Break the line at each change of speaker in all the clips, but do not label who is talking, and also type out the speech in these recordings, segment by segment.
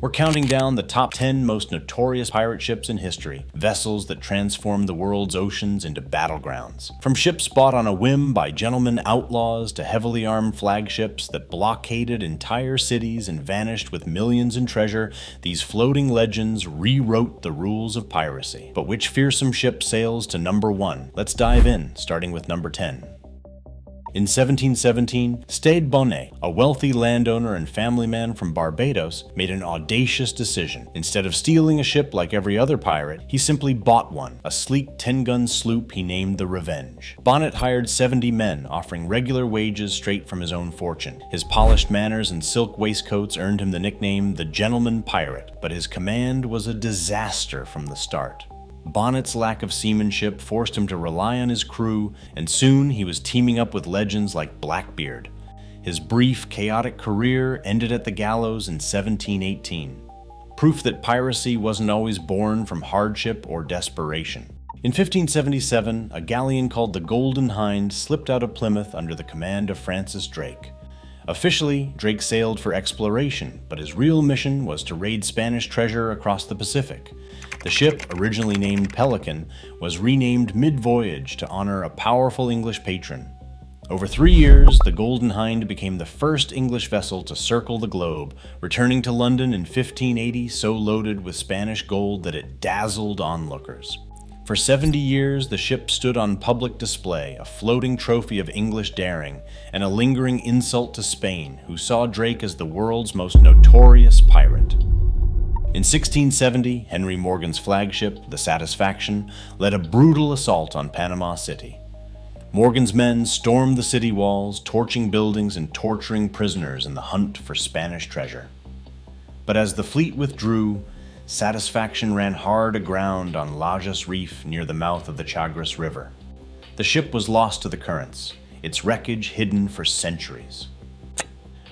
We're counting down the top 10 most notorious pirate ships in history, vessels that transformed the world's oceans into battlegrounds. From ships bought on a whim by gentlemen outlaws to heavily armed flagships that blockaded entire cities and vanished with millions in treasure, these floating legends rewrote the rules of piracy. But which fearsome ship sails to number 1? Let's dive in, starting with number 10. In 1717, Stede Bonnet, a wealthy landowner and family man from Barbados, made an audacious decision. Instead of stealing a ship like every other pirate, he simply bought one, a sleek 10-gun sloop he named the Revenge. Bonnet hired 70 men, offering regular wages straight from his own fortune. His polished manners and silk waistcoats earned him the nickname the Gentleman Pirate, but his command was a disaster from the start. Bonnet's lack of seamanship forced him to rely on his crew, and soon he was teaming up with legends like Blackbeard. His brief, chaotic career ended at the gallows in 1718. Proof that piracy wasn't always born from hardship or desperation. In 1577, a galleon called the Golden Hind slipped out of Plymouth under the command of Francis Drake. Officially, Drake sailed for exploration, but his real mission was to raid Spanish treasure across the Pacific. The ship, originally named Pelican, was renamed mid-voyage to honor a powerful English patron. Over 3 years, the Golden Hind became the first English vessel to circle the globe, returning to London in 1580 so loaded with Spanish gold that it dazzled onlookers. For 70 years, the ship stood on public display, a floating trophy of English daring, and a lingering insult to Spain, who saw Drake as the world's most notorious pirate. In 1670, Henry Morgan's flagship, the Satisfaction, led a brutal assault on Panama City. Morgan's men stormed the city walls, torching buildings and torturing prisoners in the hunt for Spanish treasure. But as the fleet withdrew, Satisfaction ran hard aground on Lajas Reef near the mouth of the Chagres River. The ship was lost to the currents, its wreckage hidden for centuries.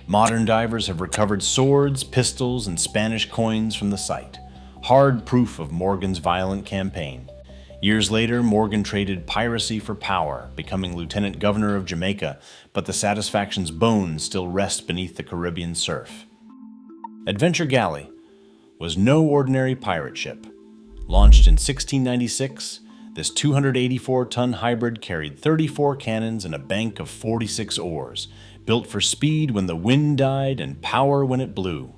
Modern divers have recovered swords, pistols, and Spanish coins from the site, hard proof of Morgan's violent campaign. Years later, Morgan traded piracy for power, becoming Lieutenant Governor of Jamaica, but the Satisfaction's bones still rest beneath the Caribbean surf. Adventure Galley was no ordinary pirate ship. Launched in 1696, this 284-ton hybrid carried 34 cannons and a bank of 46 oars, built for speed when the wind died and power when it blew.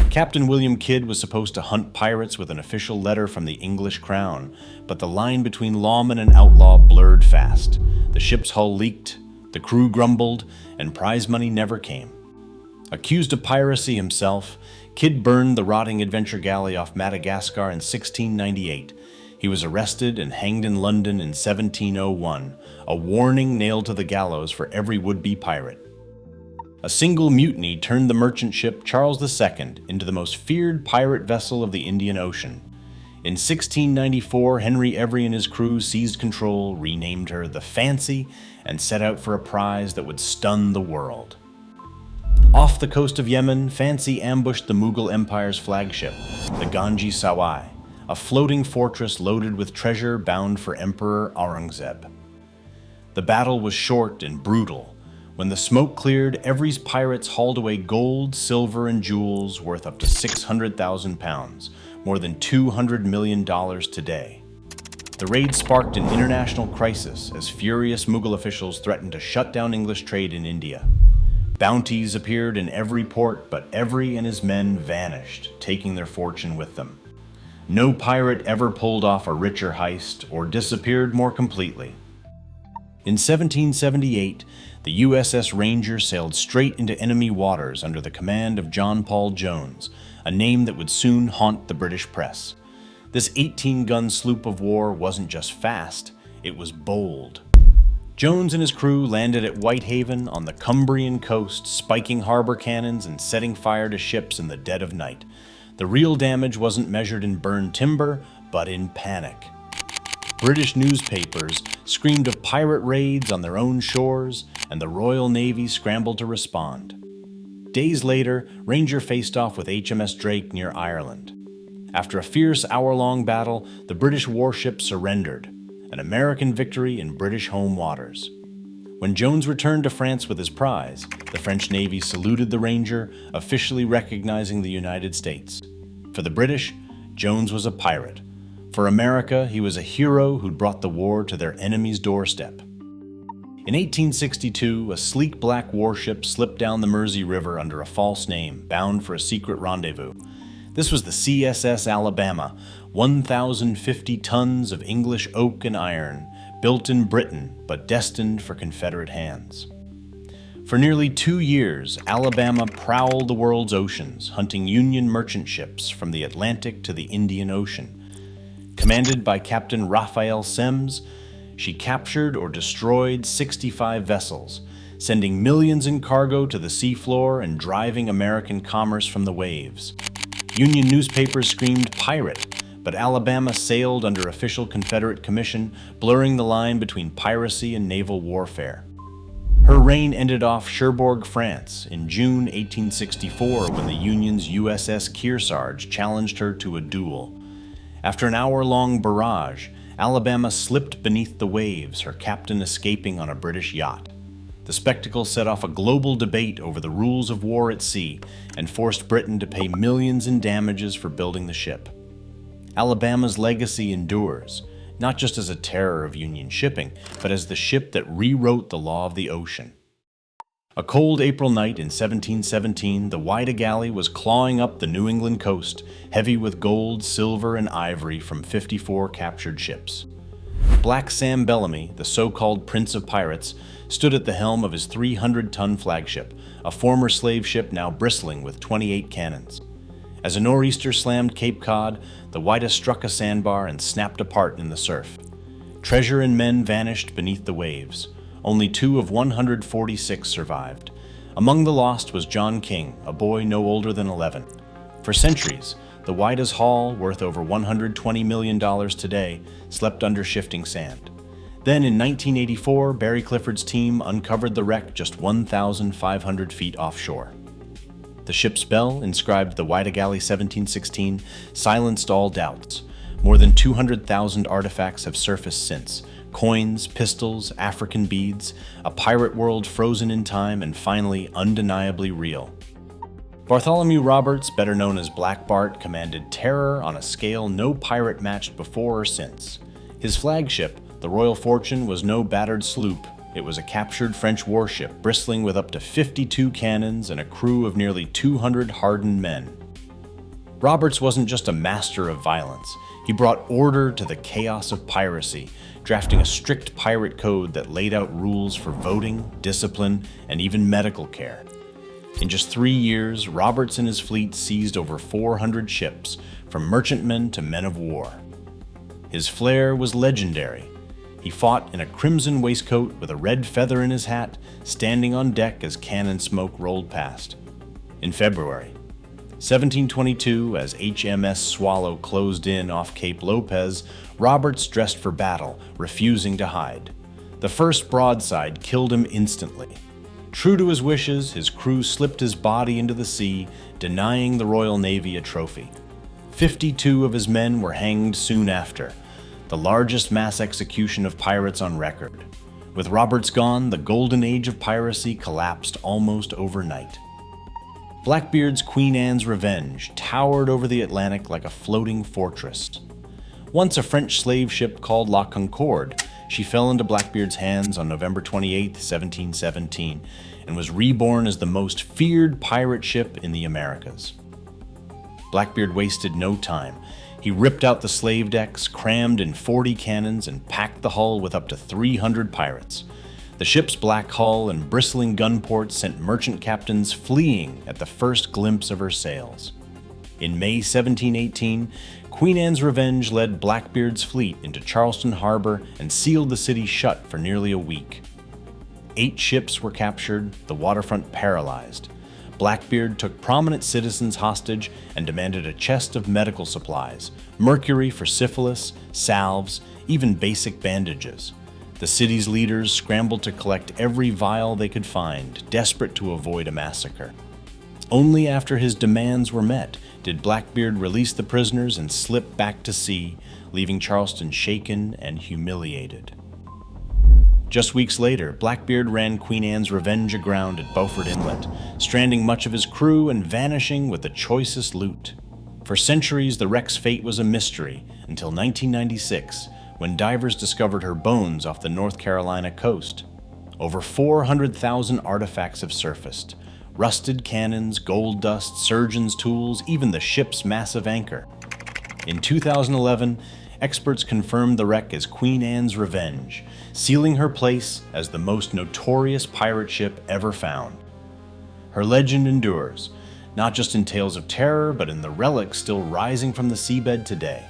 Captain William Kidd was supposed to hunt pirates with an official letter from the English crown, but the line between lawman and outlaw blurred fast. The ship's hull leaked, the crew grumbled, and prize money never came. Accused of piracy himself, Kidd burned the rotting Adventure Galley off Madagascar in 1698. He was arrested and hanged in London in 1701, a warning nailed to the gallows for every would-be pirate. A single mutiny turned the merchant ship Charles II into the most feared pirate vessel of the Indian Ocean. In 1694, Henry Every and his crew seized control, renamed her the Fancy, and set out for a prize that would stun the world. Off the coast of Yemen, Fancy ambushed the Mughal Empire's flagship, the Ganji Sawai, a floating fortress loaded with treasure bound for Emperor Aurangzeb. The battle was short and brutal. When the smoke cleared, Every's pirates hauled away gold, silver, and jewels worth up to 600,000 pounds, more than $200 million today. The raid sparked an international crisis as furious Mughal officials threatened to shut down English trade in India. Bounties appeared in every port, but Every and his men vanished, taking their fortune with them. No pirate ever pulled off a richer heist or disappeared more completely. In 1778, the USS Ranger sailed straight into enemy waters under the command of John Paul Jones, a name that would soon haunt the British press. This 18-gun sloop of war wasn't just fast, it was bold. Jones and his crew landed at Whitehaven on the Cumbrian coast, spiking harbor cannons and setting fire to ships in the dead of night. The real damage wasn't measured in burned timber, but in panic. British newspapers screamed of pirate raids on their own shores, and the Royal Navy scrambled to respond. Days later, Ranger faced off with HMS Drake near Ireland. After a fierce hour-long battle, the British warship surrendered, an American victory in British home waters. When Jones returned to France with his prize, the French Navy saluted the Ranger, officially recognizing the United States. For the British, Jones was a pirate. For America, he was a hero who'd brought the war to their enemy's doorstep. In 1862, a sleek black warship slipped down the Mersey River under a false name, bound for a secret rendezvous. This was the CSS Alabama, 1,050 tons of English oak and iron, built in Britain but destined for Confederate hands. For nearly 2 years, Alabama prowled the world's oceans, hunting Union merchant ships from the Atlantic to the Indian Ocean. Commanded by Captain Raphael Semmes, she captured or destroyed 65 vessels, sending millions in cargo to the seafloor and driving American commerce from the waves. Union newspapers screamed pirate, but Alabama sailed under official Confederate commission, blurring the line between piracy and naval warfare. Her reign ended off Cherbourg, France, in June 1864 when the Union's USS Kearsarge challenged her to a duel. After an hour-long barrage, Alabama slipped beneath the waves, her captain escaping on a British yacht. The spectacle set off a global debate over the rules of war at sea and forced Britain to pay millions in damages for building the ship. Alabama's legacy endures, not just as a terror of Union shipping, but as the ship that rewrote the law of the ocean. A cold April night in 1717, the Whydah Galley was clawing up the New England coast, heavy with gold, silver, and ivory from 54 captured ships. Black Sam Bellamy, the so-called Prince of Pirates, stood at the helm of his 300-ton flagship, a former slave ship now bristling with 28 cannons. As a nor'easter slammed Cape Cod, the Whydah struck a sandbar and snapped apart in the surf. Treasure and men vanished beneath the waves. Only 2 of 146 survived. Among the lost was John King, a boy no older than 11. For centuries, the Whydah's haul, worth over $120 million today, slept under shifting sand. Then in 1984, Barry Clifford's team uncovered the wreck just 1,500 feet offshore. The ship's bell, inscribed the Whydah Galley 1716, silenced all doubts. More than 200,000 artifacts have surfaced since. Coins, pistols, African beads, a pirate world frozen in time and finally undeniably real. Bartholomew Roberts, better known as Black Bart, commanded terror on a scale no pirate matched before or since. His flagship, the Royal Fortune, was no battered sloop. It was a captured French warship bristling with up to 52 cannons and a crew of nearly 200 hardened men. Roberts wasn't just a master of violence. He brought order to the chaos of piracy, drafting a strict pirate code that laid out rules for voting, discipline, and even medical care. In just 3 years, Roberts and his fleet seized over 400 ships, from merchantmen to men of war. His flair was legendary. He fought in a crimson waistcoat with a red feather in his hat, standing on deck as cannon smoke rolled past. In February 1722, as HMS Swallow closed in off Cape Lopez, Roberts dressed for battle, refusing to hide. The first broadside killed him instantly. True to his wishes, his crew slipped his body into the sea, denying the Royal Navy a trophy. 52 of his men were hanged soon after, the largest mass execution of pirates on record. With Roberts gone, the golden age of piracy collapsed almost overnight. Blackbeard's Queen Anne's Revenge towered over the Atlantic like a floating fortress. Once a French slave ship called La Concorde, she fell into Blackbeard's hands on November 28, 1717, and was reborn as the most feared pirate ship in the Americas. Blackbeard wasted no time. He ripped out the slave decks, crammed in 40 cannons, and packed the hull with up to 300 pirates. The ship's black hull and bristling gun ports sent merchant captains fleeing at the first glimpse of her sails. In May 1718, Queen Anne's Revenge led Blackbeard's fleet into Charleston Harbor and sealed the city shut for nearly a week. 8 ships were captured, the waterfront paralyzed. Blackbeard took prominent citizens hostage and demanded a chest of medical supplies, mercury for syphilis, salves, even basic bandages. The city's leaders scrambled to collect every vial they could find, desperate to avoid a massacre. Only after his demands were met did Blackbeard release the prisoners and slip back to sea, leaving Charleston shaken and humiliated. Just weeks later, Blackbeard ran Queen Anne's Revenge aground at Beaufort Inlet, stranding much of his crew and vanishing with the choicest loot. For centuries, the wreck's fate was a mystery until 1996, when divers discovered her bones off the North Carolina coast. Over 400,000 artifacts have surfaced: rusted cannons, gold dust, surgeon's tools, even the ship's massive anchor. In 2011, experts confirmed the wreck as Queen Anne's Revenge, sealing her place as the most notorious pirate ship ever found. Her legend endures, not just in tales of terror, but in the relics still rising from the seabed today.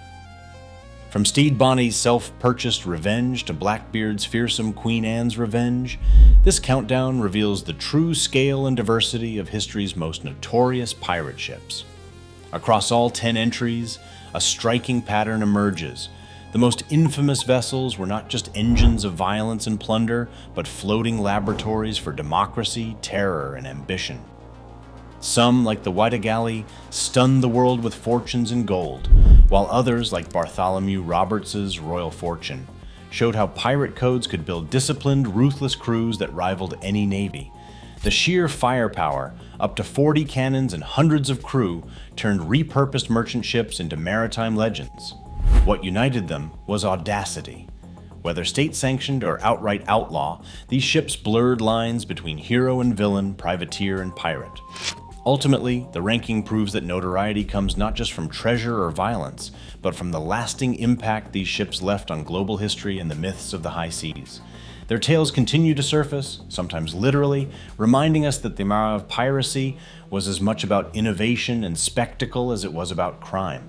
From Stede Bonny's self-purchased Revenge to Blackbeard's fearsome Queen Anne's Revenge, this countdown reveals the true scale and diversity of history's most notorious pirate ships. Across all 10 entries, a striking pattern emerges. The most infamous vessels were not just engines of violence and plunder, but floating laboratories for democracy, terror, and ambition. Some, like the Whydah Galley, stunned the world with fortunes in gold, while others, like Bartholomew Roberts's Royal Fortune, showed how pirate codes could build disciplined, ruthless crews that rivaled any navy. The sheer firepower, up to 40 cannons and hundreds of crew, turned repurposed merchant ships into maritime legends. What united them was audacity. Whether state-sanctioned or outright outlaw, these ships blurred lines between hero and villain, privateer and pirate. Ultimately, the ranking proves that notoriety comes not just from treasure or violence, but from the lasting impact these ships left on global history and the myths of the high seas. Their tales continue to surface, sometimes literally, reminding us that the era of piracy was as much about innovation and spectacle as it was about crime.